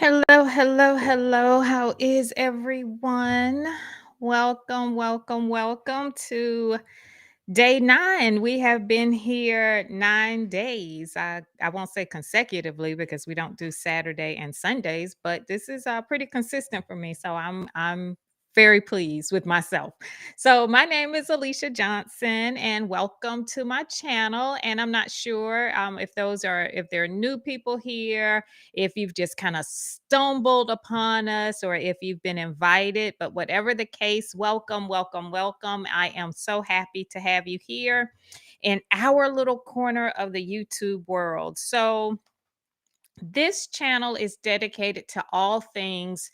Hello, hello, hello. How is everyone? Welcome, welcome, welcome to day 9. We have been here 9 days. I won't say consecutively because we don't do Saturday and Sundays, but this is pretty consistent for me. So I'm very pleased with myself. So my name is Alicia Johnson and welcome to my channel. And I'm not sure if there are new people here, if you've just kind of stumbled upon us or if you've been invited. But whatever the case, welcome, welcome, welcome. I am so happy to have you here in our little corner of the YouTube world. So, this channel is dedicated to all things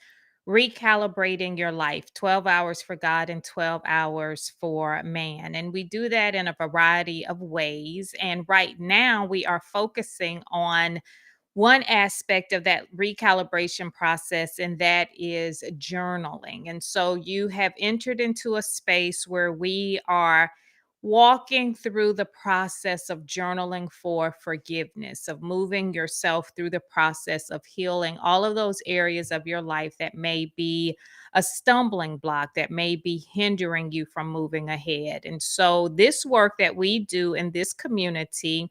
recalibrating your life, 12 hours for God and 12 hours for man. And we do that in a variety of ways. And right now, we are focusing on one aspect of that recalibration process, and that is journaling. And so you have entered into a space where we are walking through the process of journaling for forgiveness, of moving yourself through the process of healing all of those areas of your life that may be a stumbling block, that may be hindering you from moving ahead. And so, this work that we do in this community,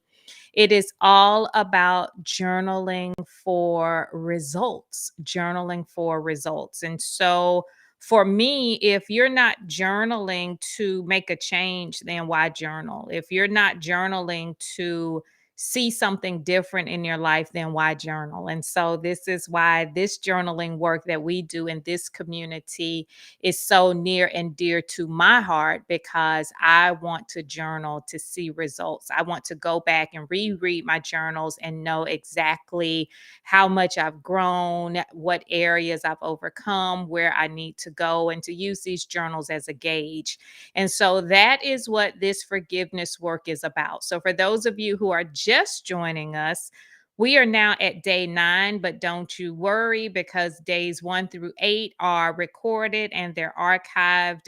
it is all about journaling for results, journaling for results. And so for me, if you're not journaling to make a change, then why journal? If you're not journaling to see something different in your life, then why journal? And so this is why this journaling work that we do in this community is so near and dear to my heart, because I want to journal to see results. I want to go back and reread my journals and know exactly how much I've grown, what areas I've overcome, where I need to go, and to use these journals as a gauge. And so that is what this forgiveness work is about. So, for those of you who are just joining us, we are now at day 9, but don't you worry, because days 1 through 8 are recorded and they're archived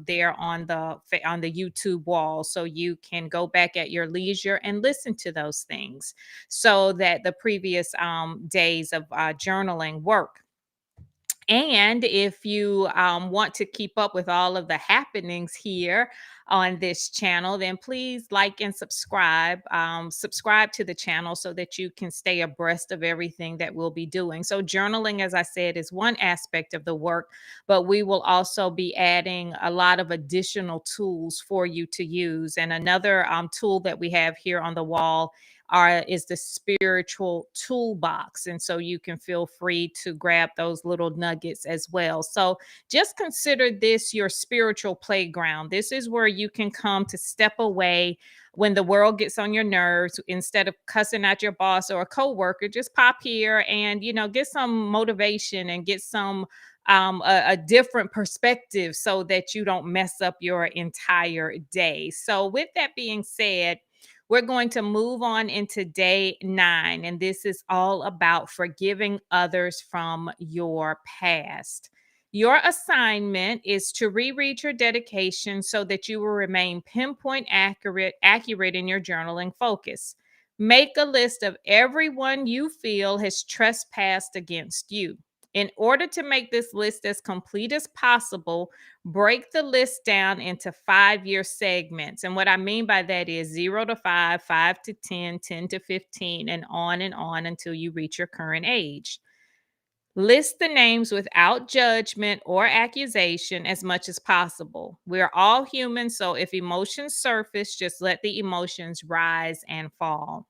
there on the YouTube wall, so you can go back at your leisure and listen to those things, so that the previous days of journaling work. And if you want to keep up with all of the happenings here on this channel, then please like and subscribe. Subscribe to the channel so that you can stay abreast of everything that we'll be doing. So, journaling, as I said, is one aspect of the work, but we will also be adding a lot of additional tools for you to use. And another tool that we have here on the wall is the spiritual toolbox. And so you can feel free to grab those little nuggets as well. So just consider this your spiritual playground. This is where you can come to step away when the world gets on your nerves. Instead of cussing at your boss or a coworker, just pop here and, get some motivation and get some a different perspective, so that you don't mess up your entire day. So with that being said, we're going to move on into day 9, and this is all about forgiving others from your past. Your assignment is to reread your dedication so that you will remain pinpoint accurate in your journaling focus. Make a list of everyone you feel has trespassed against you. In order to make this list as complete as possible, break the list down into 5 year segments. And what I mean by that is 0 to 5, 5 to 10, 10 to 15, and on until you reach your current age. List the names without judgment or accusation as much as possible. We're all human, so if emotions surface, just let the emotions rise and fall.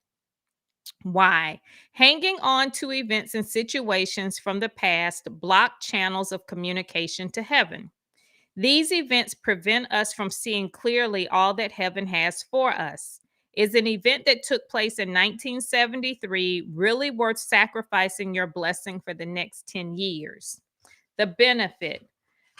Why? Hanging on to events and situations from the past block channels of communication to heaven. These events prevent us from seeing clearly all that heaven has for us. Is an event that took place in 1973 really worth sacrificing your blessing for the next 10 years? The benefit.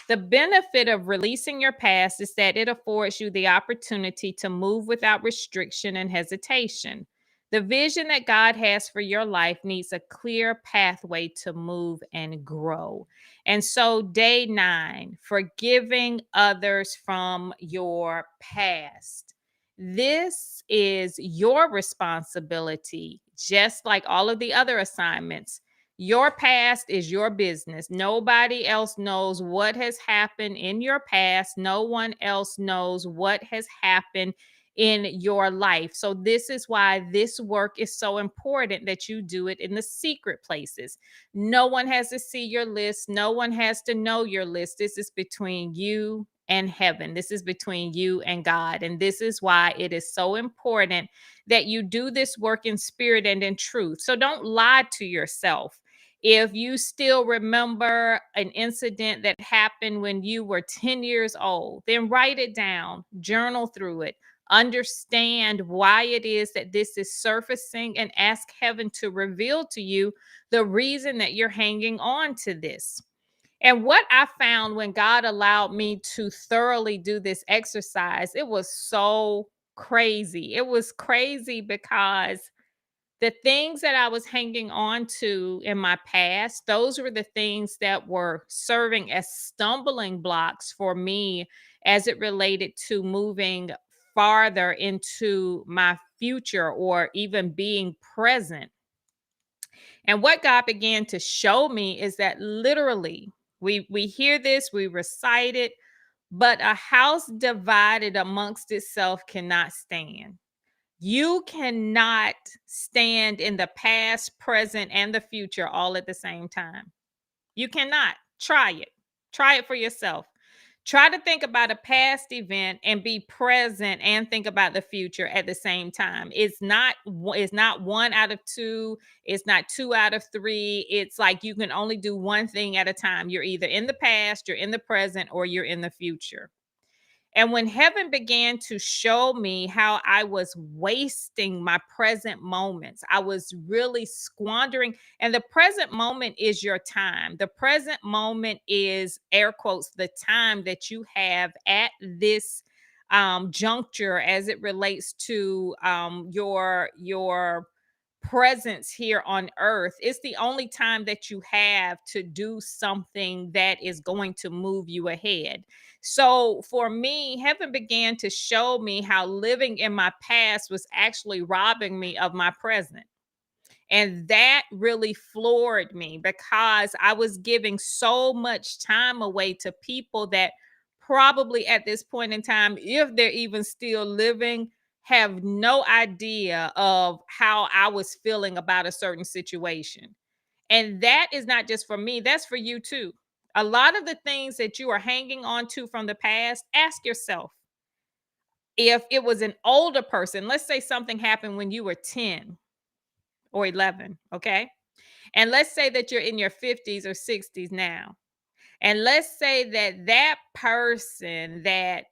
The benefit of releasing your past is that it affords you the opportunity to move without restriction and hesitation. The vision that God has for your life needs a clear pathway to move and grow. And so, day 9, forgiving others from your past. This is your responsibility, just like all of the other assignments. Your past is your business. Nobody else knows what has happened in your past. No one else knows what has happened in your life. So, this is why this work is so important that you do it in the secret places. No one has to see your list. No one has to know your list. This is between you and heaven. This is between you and God. And this is why it is so important that you do this work in spirit and in truth. So don't lie to yourself. If you still remember an incident that happened when you were 10 years old, then write it down, journal through it, understand why it is that this is surfacing, and ask heaven to reveal to you the reason that you're hanging on to this. And what I found when God allowed me to thoroughly do this exercise, it was so crazy. It was crazy because the things that I was hanging on to in my past, those were the things that were serving as stumbling blocks for me as it related to moving farther into my future or even being present. And what God began to show me is that literally we hear this, we recite it, but a house divided amongst itself cannot stand. You cannot stand in the past, present, and the future all at the same time. You cannot. Try it. Try it for yourself. Try to think about a past event and be present and think about the future at the same time. It's not one out of two, it's not two out of three. It's like you can only do one thing at a time. You're either in the past, you're in the present, or you're in the future. And when heaven began to show me how I was wasting my present moments, I was really squandering. And the present moment is your time. The present moment is, air quotes, the time that you have at this juncture as it relates to your presence here on earth. It's the only time that you have to do something that is going to move you ahead. So for me, heaven began to show me how living in my past was actually robbing me of my present. And that really floored me because I was giving so much time away to people that probably at this point in time, if they're even still living, have no idea of how I was feeling about a certain situation. And that is not just for me, that's for you too. A lot of the things that you are hanging on to from the past, ask yourself, if it was an older person, let's say something happened when you were 10 or 11, okay? And let's say that you're in your 50s or 60s now. And let's say that that person that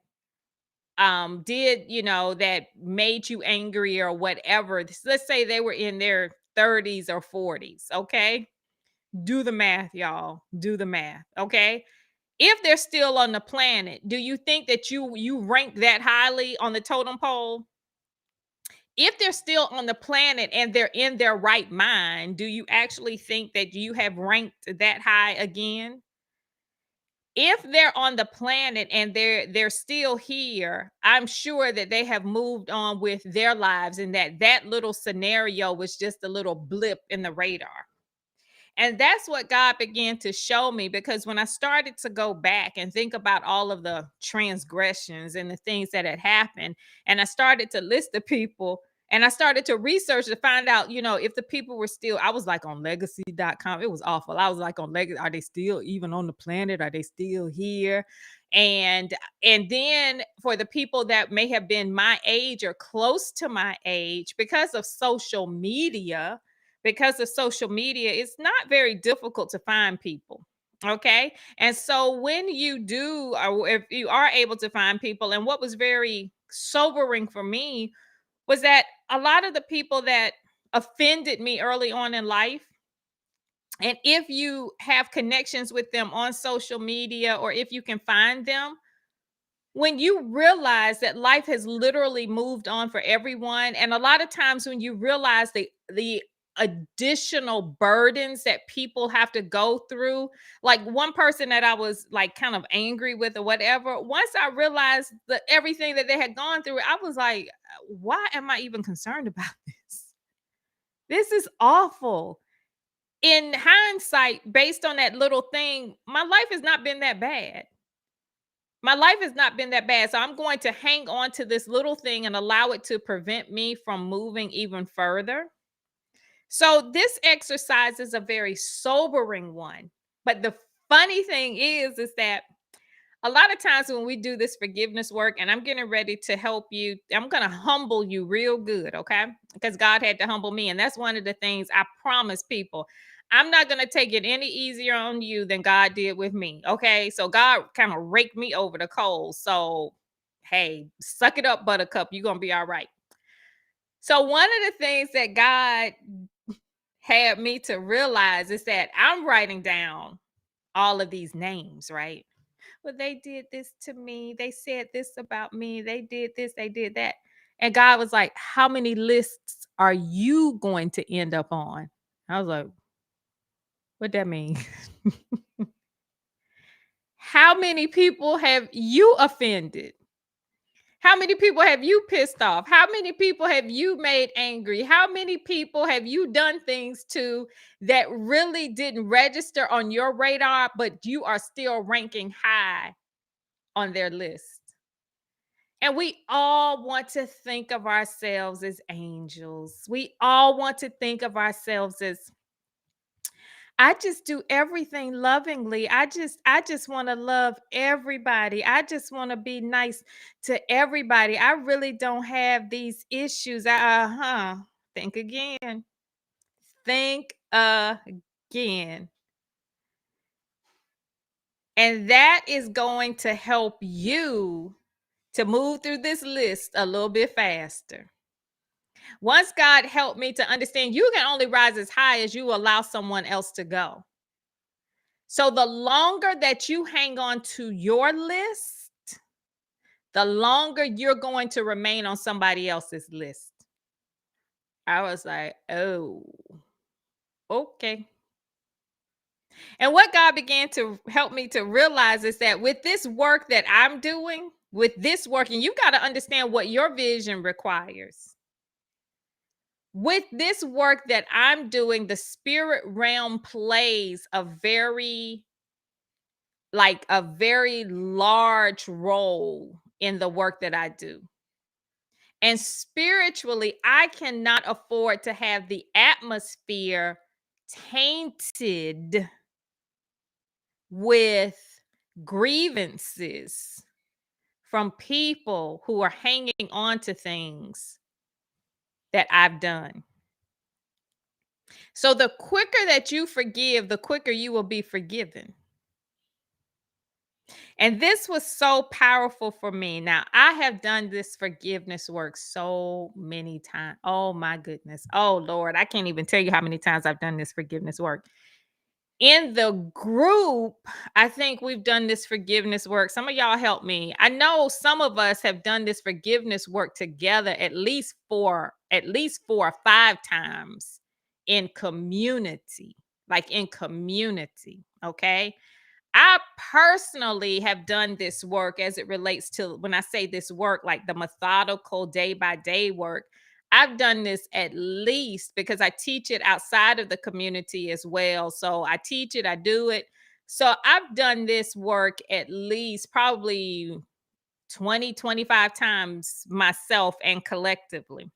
did, that made you angry or whatever, let's say they were in their 30s or 40s, okay? Do the math, y'all. Do the math, okay? If they're still on the planet, do you think that you rank that highly on the totem pole? If they're still on the planet and they're in their right mind, do you actually think that you have ranked that high again? If they're on the planet and they're still here, I'm sure that they have moved on with their lives and that little scenario was just a little blip in the radar. And that's what God began to show me, because when I started to go back and think about all of the transgressions and the things that had happened, and I started to list the people and I started to research to find out, if the people were still, I was like on legacy.com. It was awful. I was like on legacy. Are they still even on the planet? Are they still here? And and then for the people that may have been my age or close to my age, because of social media, it's not very difficult to find people. Okay. And so when you do, or if you are able to find people, and what was very sobering for me was that a lot of the people that offended me early on in life, and if you have connections with them on social media or if you can find them, when you realize that life has literally moved on for everyone, and a lot of times when you realize the additional burdens that people have to go through, like one person that I was like kind of angry with or whatever, once I realized the everything that they had gone through, I was like, why am I even concerned about this? This is awful. in hindsight, based on that little thing, my life has not been that bad. My life has not been that bad. So I'm going to hang on to this little thing and allow it to prevent me from moving even further. So this exercise is a very sobering one. But the funny thing is that a lot of times when we do this forgiveness work, and I'm getting ready to help you, I'm going to humble you real good, okay? Because God had to humble me. And that's one of the things I promise people. I'm not going to take it any easier on you than God did with me, okay? So God kind of raked me over the coals. So, hey, suck it up, buttercup. You're going to be all right. So, one of the things that God had me to realize is that I'm writing down all of these names, right? Well, they did this to me. They said this about me. They did this, they did that. And God was like, how many lists are you going to end up on? I was like, what that mean? How many people have you offended? How many people have you pissed off? How many people have you made angry? How many people have you done things to that really didn't register on your radar, but you are still ranking high on their list? And we all want to think of ourselves as angels. We all want to think of ourselves as I just do everything lovingly. I just want to love everybody. I just want to be nice to everybody. I really don't have these issues. Uh-huh. Think again. Think again. And that is going to help you to move through this list a little bit faster. Once God helped me to understand you can only rise as high as you allow someone else to go. So the longer that you hang on to your list, the longer you're going to remain on somebody else's list. I was like, oh, okay. And what God began to help me to realize is that with this work that I'm doing, with this work, and you got to understand what your vision requires. With this work that I'm doing, the spirit realm plays a very large role in the work that I do. And spiritually, I cannot afford to have the atmosphere tainted with grievances from people who are hanging on to things that I've done. So the quicker that you forgive, the quicker you will be forgiven. And this was so powerful for me. Now, I have done this forgiveness work so many times. Oh, my goodness. Oh, Lord. I can't even tell you how many times I've done this forgiveness work. In the group, I think we've done this forgiveness work. Some of y'all help me. I know some of us have done this forgiveness work together at least four or five times in community, like in community. Okay. I personally have done this work as it relates to when I say this work, like the methodical day by day work. I've done this at least because I teach it outside of the community as well. So I teach it, I do it. So I've done this work at least probably 20, 25 times myself and collectively.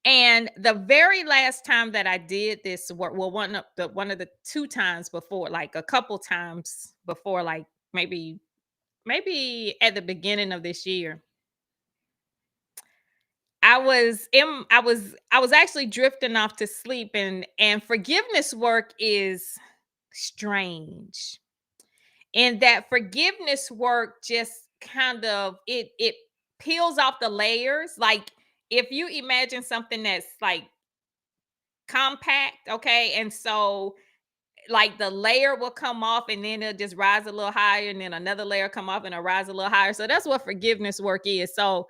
And the very last time that I did this work, well, one of the two times before, like a couple times before, like maybe at the beginning of this year, I was actually drifting off to sleep, and forgiveness work is strange. And that forgiveness work just kind of it peels off the layers. Like if you imagine something that's like compact, okay? And so like the layer will come off and then it'll just rise a little higher and then another layer come off and it'll rise a little higher. So that's what forgiveness work is. So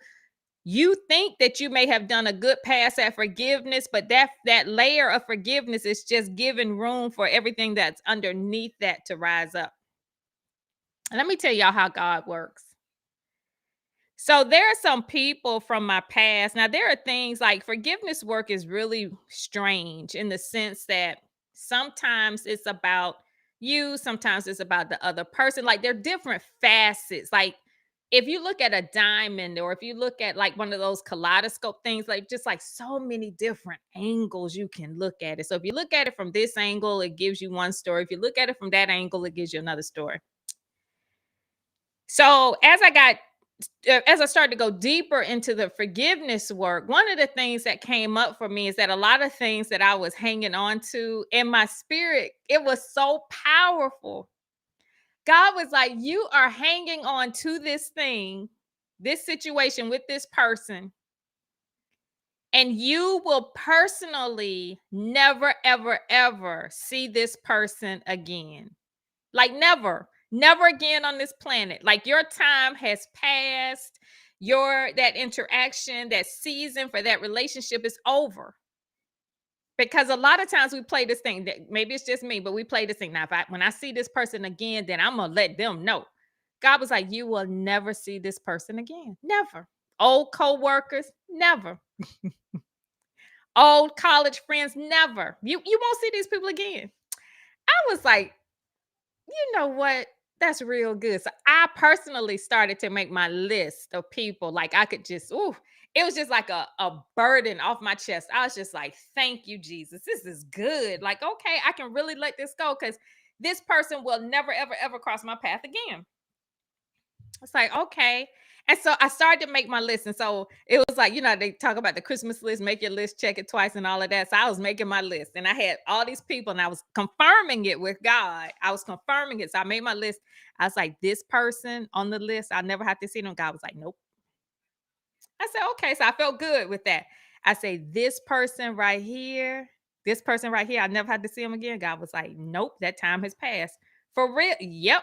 you think that you may have done a good pass at forgiveness, but that layer of forgiveness is just giving room for everything that's underneath that to rise up. And let me tell y'all how God works. So there are some people from my past. Now there are things like forgiveness work is really strange in the sense that sometimes it's about you, sometimes it's about the other person. Like they're different facets. Like if you look at a diamond or if you look at like one of those kaleidoscope things, like just like so many different angles you can look at it. So if you look at it from this angle, it gives you one story. If you look at it from that angle, it gives you another story. So as I started to go deeper into the forgiveness work, one of the things that came up for me is that a lot of things that I was hanging on to in my spirit, it was so powerful. God was like, you are hanging on to this thing, this situation with this person, and you will personally never, ever, ever see this person again. Like never again on this planet. Like your time has passed. Your that interaction, that season for that relationship is over. Because a lot of times we play this thing that maybe it's just me, but we play this thing. Now, if when I see this person again, then I'm gonna let them know. God was like, you will never see this person again. Never. Old co-workers, never. Old college friends, never. You won't see these people again. I was like, you know what? That's real good. So I personally started to make my list of people like I could just, ooh, it was just like a burden off my chest. I was just like, thank you, Jesus. This is good. Like, okay, I can really let this go because this person will never, ever, ever cross my path again. It's like, okay. And so I started to make my list. And so it was like, they talk about the Christmas list, make your list, check it twice, and all of that. So I was making my list and I had all these people and I was confirming it with God. I was confirming it. So I made my list. I was like, this person on the list, I never have to see them. God was like, nope. I said, okay. So I felt good with that. I say, this person right here, I never had to see him again. God was like, nope, that time has passed. For real. Yep.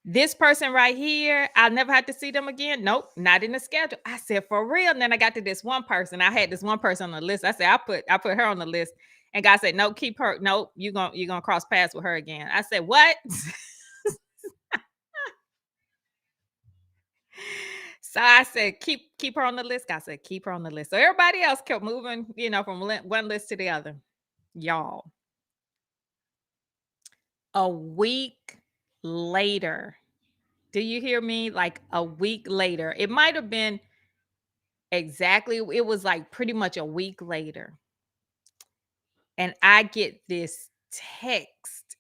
This person right here, I'll never have to see them again. Nope, not in the schedule. I said, for real. And then I got to this one person. I had this one person on the list. I said, I put her on the list. And God said, nope, keep her. Nope, you're gonna cross paths with her again. I said, what? So I said, keep her on the list. God said, keep her on the list. So everybody else kept moving, from one list to the other. Y'all, a week later. Do you hear me? Like a week later. It might have been exactly. It was like pretty much a week later. And I get this text.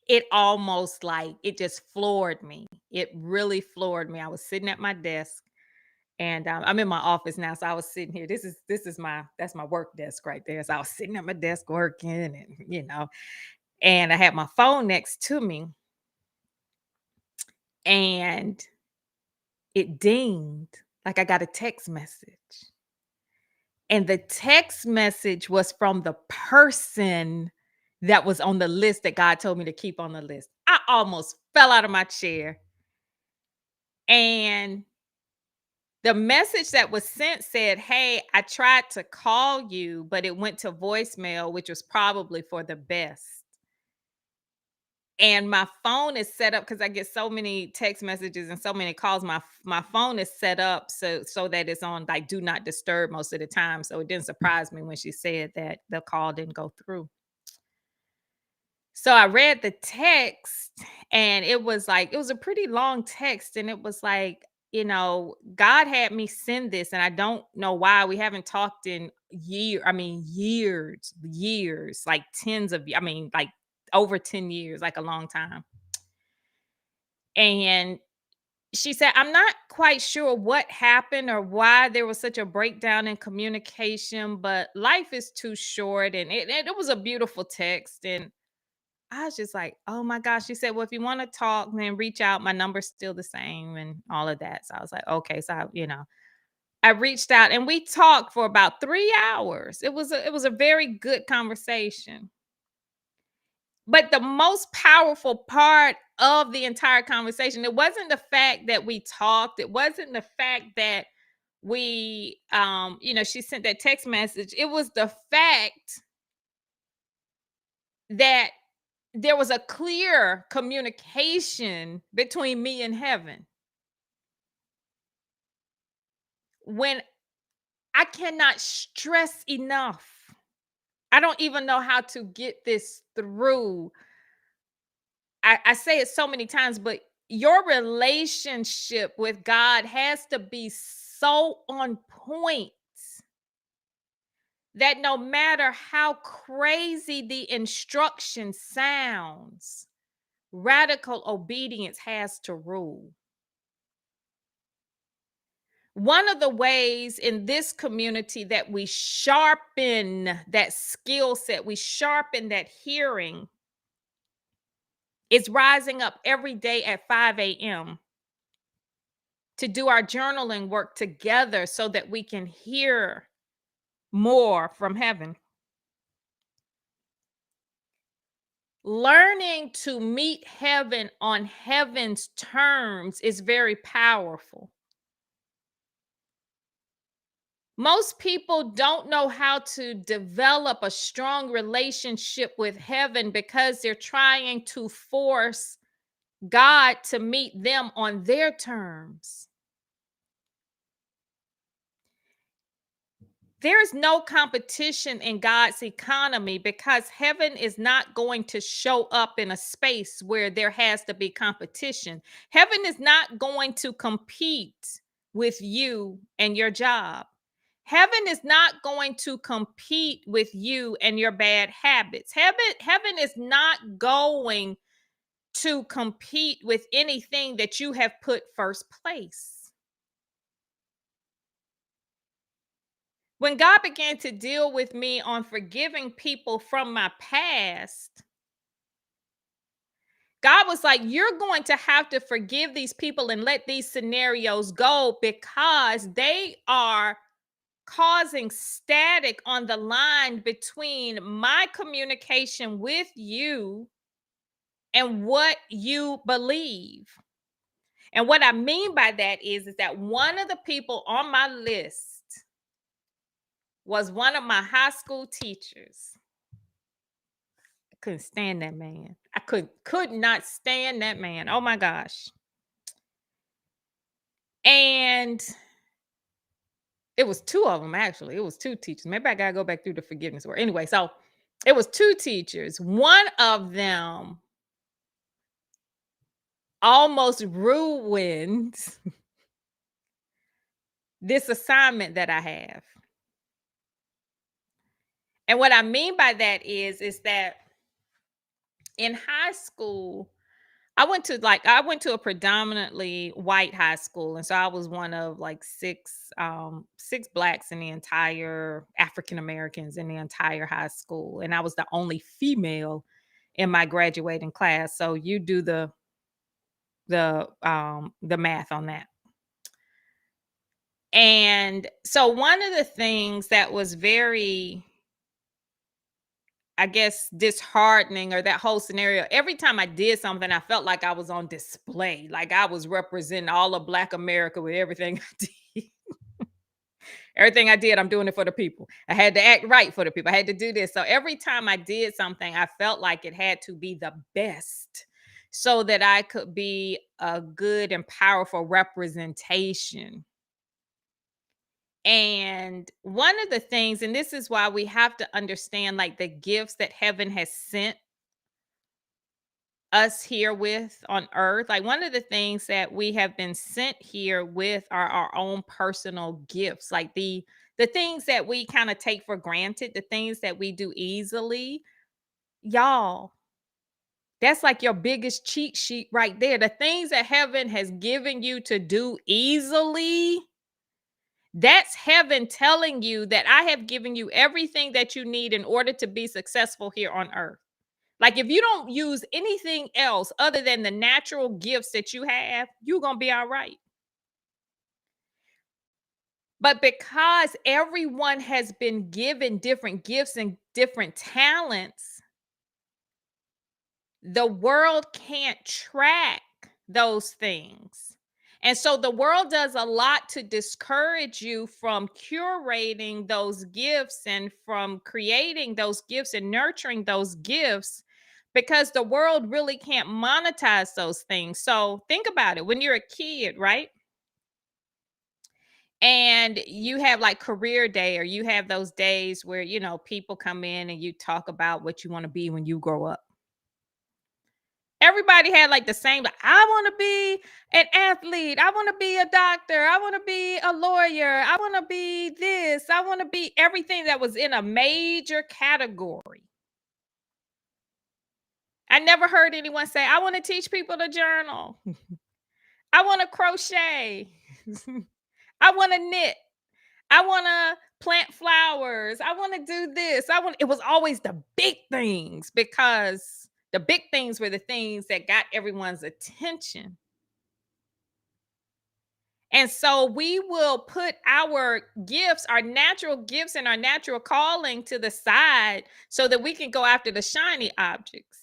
It almost like it just floored me. It really floored me. I was sitting at my desk and I'm in my office now. So I was sitting here. This is that's my work desk right there. So I was sitting at my desk working and I had my phone next to me and it dinged like I got a text message. And the text message was from the person that was on the list that God told me to keep on the list. I almost fell out of my chair. And the message that was sent said, hey, I tried to call you, but it went to voicemail, which was probably for the best. And my phone is set up because I get so many text messages and so many calls. My phone is set up so that it's on like do not disturb most of the time. So it didn't surprise me when she said that the call didn't go through. So I read the text and it was a pretty long text. And it was like, God had me send this, and I don't know why we haven't talked in years, like like over 10 years, like a long time. And she said, I'm not quite sure what happened or why there was such a breakdown in communication, but life is too short. And it was a beautiful text. And I was just like, oh my gosh. She said, well, if you want to talk, then reach out. My number's still the same and all of that. So I was like, okay. So I reached out and we talked for about 3 hours. It was a very good conversation. But the most powerful part of the entire conversation, it wasn't the fact that we talked, it wasn't the fact that she sent that text message. It was the fact that there was a clear communication between me and heaven. when I cannot stress enough, I don't even know how to get this through. I say it so many times, but your relationship with God has to be so on point that no matter how crazy the instruction sounds, radical obedience has to rule. One of the ways in this community that we sharpen that skill set, we sharpen that hearing, is rising up every day at 5 a.m. to do our journaling work together so that we can hear more from heaven. Learning to meet heaven on heaven's terms is very powerful. Most people don't know how to develop a strong relationship with heaven because they're trying to force God to meet them on their terms. There is no competition in God's economy because heaven is not going to show up in a space where there has to be competition. Heaven is not going to compete with you and your job. Heaven is not going to compete with you and your bad habits. Heaven is not going to compete with anything that you have put first place. When God began to deal with me on forgiving people from my past, God was like, you're going to have to forgive these people and let these scenarios go because they are causing static on the line between my communication with you and what you believe. And what I mean by that is that one of the people on my list was one of my high school teachers. I couldn't stand that man. I could not stand that man. Oh my gosh. And it was two of them actually. It was two teachers. Maybe I gotta go back through the forgiveness work. Anyway, so it was two teachers. One of them almost ruined this assignment that I have. And what I mean by that is that in high school, I went to a predominantly white high school, and so I was one of like six blacks in the entire African Americans in the entire high school, and I was the only female in my graduating class. So you do the math on that. And so one of the things that was very, I guess, disheartening, or that whole scenario, every time I did something, I felt like I was on display, like I was representing all of Black America with everything I did. Everything I did, I'm doing it for the people. I had to act right for the people. I had to do this. So every time I did something, I felt like it had to be the best so that I could be a good and powerful representation. And one of the things, and this is why we have to understand like the gifts that heaven has sent us here with on earth. Like one of the things that we have been sent here with are our own personal gifts, like the things that we kind of take for granted, the things that we do easily. Y'all, that's like your biggest cheat sheet right there. The things that heaven has given you to do easily, that's heaven telling you that I have given you everything that you need in order to be successful here on earth. Like if you don't use anything else other than the natural gifts that you have, you're going to be all right. But because everyone has been given different gifts and different talents, the world can't track those things. And so the world does a lot to discourage you from curating those gifts and from creating those gifts and nurturing those gifts because the world really can't monetize those things. So think about it. When you're a kid, right? And you have like career day, or you have those days where, people come in and you talk about what you want to be when you grow up. Everybody had like the same, like, I want to be an athlete. I want to be a doctor. I want to be a lawyer. I want to be this. I want to be everything that was in a major category. I never heard anyone say, I want to teach people to journal. I want to crochet. I want to knit. I want to plant flowers. I want to do this. It was always the big things, because the big things were the things that got everyone's attention. And so we will put our gifts, our natural gifts and our natural calling to the side so that we can go after the shiny objects.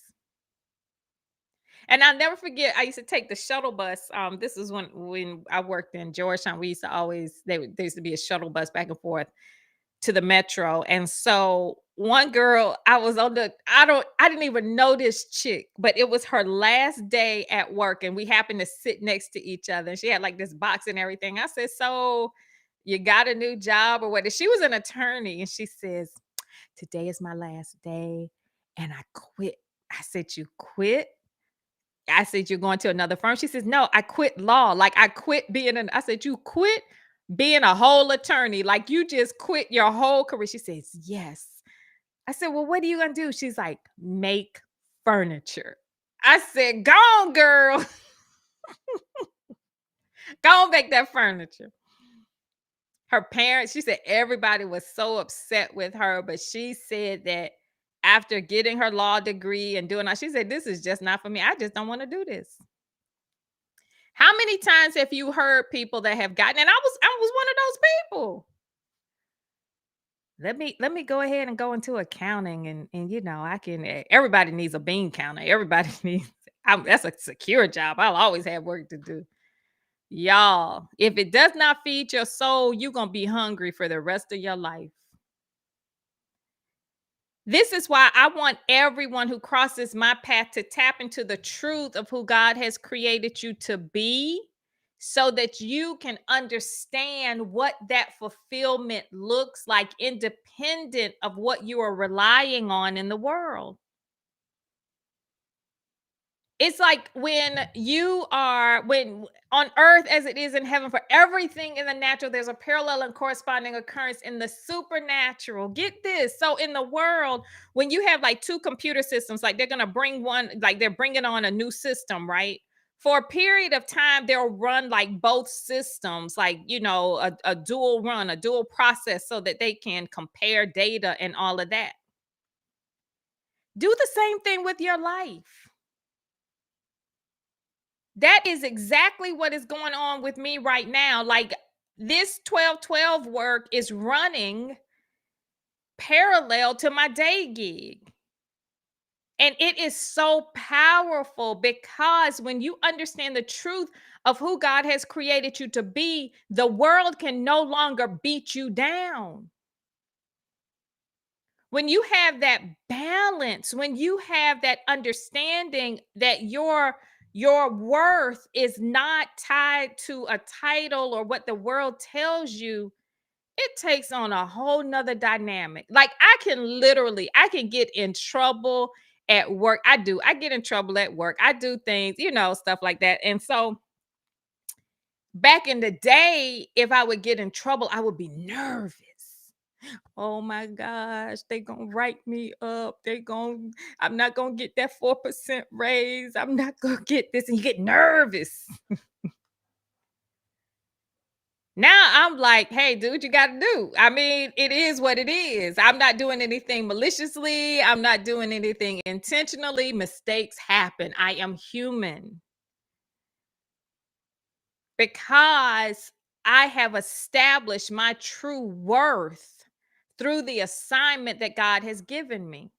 And I'll never forget, I used to take the shuttle bus. This is when I worked in Georgetown. We used to always there used to be a shuttle bus back and forth to the metro. And so one girl, I didn't even know this chick, but it was her last day at work, and we happened to sit next to each other. And she had like this box and everything. I said, "So you got a new job or what?" She was an attorney, and she says, "Today is my last day and I quit." I said, "You quit?" I said, "You're going to another firm?" She says, "No, I quit law. Like I quit being an." I said, "You quit being a whole attorney? Like you just quit your whole career?" She says, "Yes." I said, "Well, what are you gonna do?" She's like, "Make furniture." I said, "Go on, girl. Go on, make that furniture." Her parents, she said everybody was so upset with her, but she said that after getting her law degree and doing all, she said, "This is just not for me. I just don't want to do this." How many times have you heard people that have gotten, and I was one of those people. Let me go ahead and go into accounting, and I can, everybody needs a bean counter. Everybody needs, that's a secure job. I'll always have work to do. Y'all, if it does not feed your soul, you're going to be hungry for the rest of your life. This is why I want everyone who crosses my path to tap into the truth of who God has created you to be, so that you can understand what that fulfillment looks like, independent of what you are relying on in the world. It's like when on earth as it is in heaven, for everything in the natural, there's a parallel and corresponding occurrence in the supernatural. Get this. So in the world, when you have like two computer systems, like they're going to bring one, like they're bringing on a new system, right? For a period of time, they'll run like both systems, like, a dual run, a dual process, so that they can compare data and all of that. Do the same thing with your life. That is exactly what is going on with me right now. Like this 12-12 work is running parallel to my day gig. And it is so powerful, because when you understand the truth of who God has created you to be, the world can no longer beat you down. When you have that balance, when you have that understanding that your worth is not tied to a title or what the world tells you, it takes on a whole nother dynamic. Like I can get in trouble at work. I get in trouble at work. I do things, stuff like that. And so back in the day, if I would get in trouble, I would be nervous. Oh my gosh, they gonna write me up. I'm not gonna get that 4% raise. I'm not gonna get this. And you get nervous. Now I'm like, hey, do what you gotta do. I mean, it is what it is. I'm not doing anything maliciously. I'm not doing anything intentionally. Mistakes happen. I am human, because I have established my true worth through the assignment that God has given me.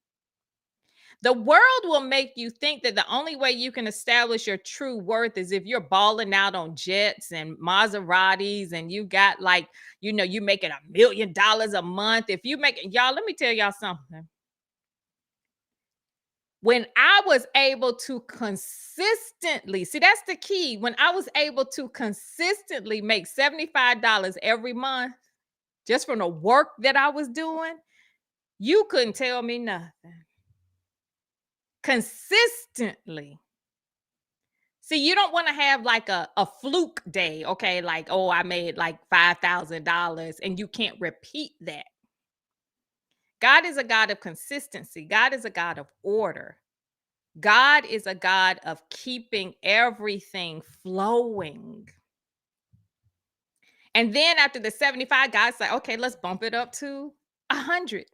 The world will make you think that the only way you can establish your true worth is if you're balling out on jets and Maseratis, and you got like, you making $1 million a month. If you make, y'all, let me tell y'all something. When I was able to consistently, see, that's the key. When I was able to consistently make $75 every month just from the work that I was doing, you couldn't tell me nothing. Consistently. See, you don't want to have like a fluke day, okay? Like, oh, I made like $5,000 and you can't repeat that. God is a God of consistency. God is a God of order. God is a God of keeping everything flowing. And then after the 75, God's like, okay, let's bump it up to 100.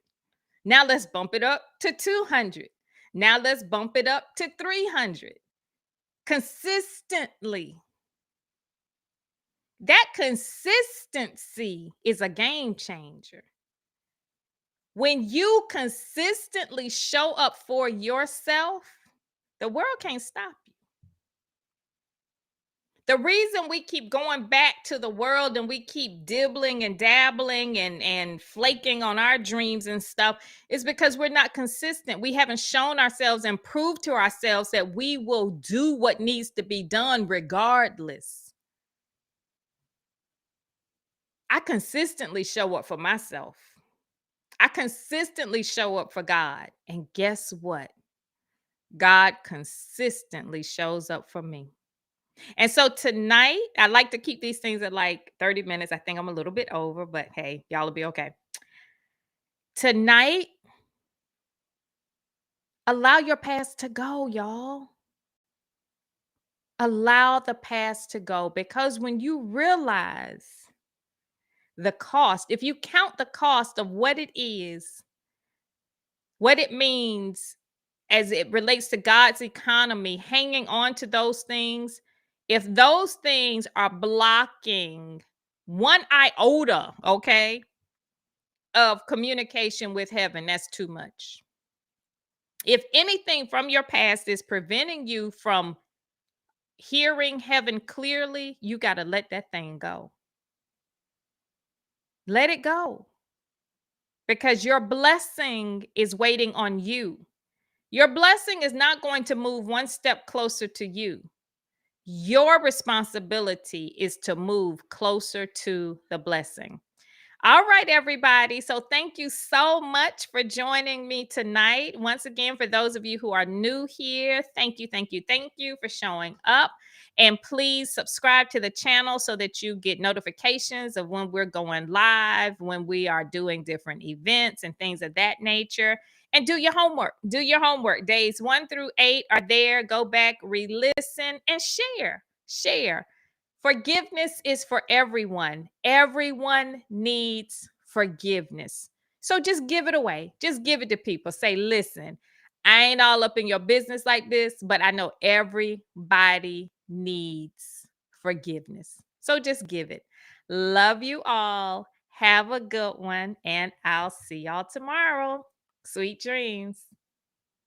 Now let's bump it up to 200. Now let's bump it up to 300. Consistently. That consistency is a game changer. When you consistently show up for yourself, the world can't stop you. The reason we keep going back to the world and we keep dibbling and dabbling and flaking on our dreams and stuff is because we're not consistent. We haven't shown ourselves and proved to ourselves that we will do what needs to be done regardless. I consistently show up for myself. I consistently show up for God. And guess what? God consistently shows up for me. And so tonight, I like to keep these things at like 30 minutes. I think I'm a little bit over, but hey, y'all will be okay. Tonight, allow your past to go, y'all. Allow the past to go because when you realize the cost, if you count the cost of what it is, what it means as it relates to God's economy, hanging on to those things, if those things are blocking one iota, okay, of communication with heaven, that's too much. If anything from your past is preventing you from hearing heaven clearly, you got to let that thing go. Let it go because your blessing is waiting on you. Your blessing is not going to move one step closer to you. Your responsibility is to move closer to the blessing. All right, everybody. So thank you so much for joining me tonight. Once again, for those of you who are new here, thank you for showing up. And please subscribe to the channel so that you get notifications of when we're going live, when we are doing different events and things of that nature. And do your homework. Do your homework. Days 1 through 8 are there. Go back, re-listen, and share. Share. Forgiveness is for everyone. Everyone needs forgiveness. So just give it away. Just give it to people. Say, listen, I ain't all up in your business like this, but I know everybody needs forgiveness. So just give it. Love you all. Have a good one, and I'll see y'all tomorrow. Sweet dreams.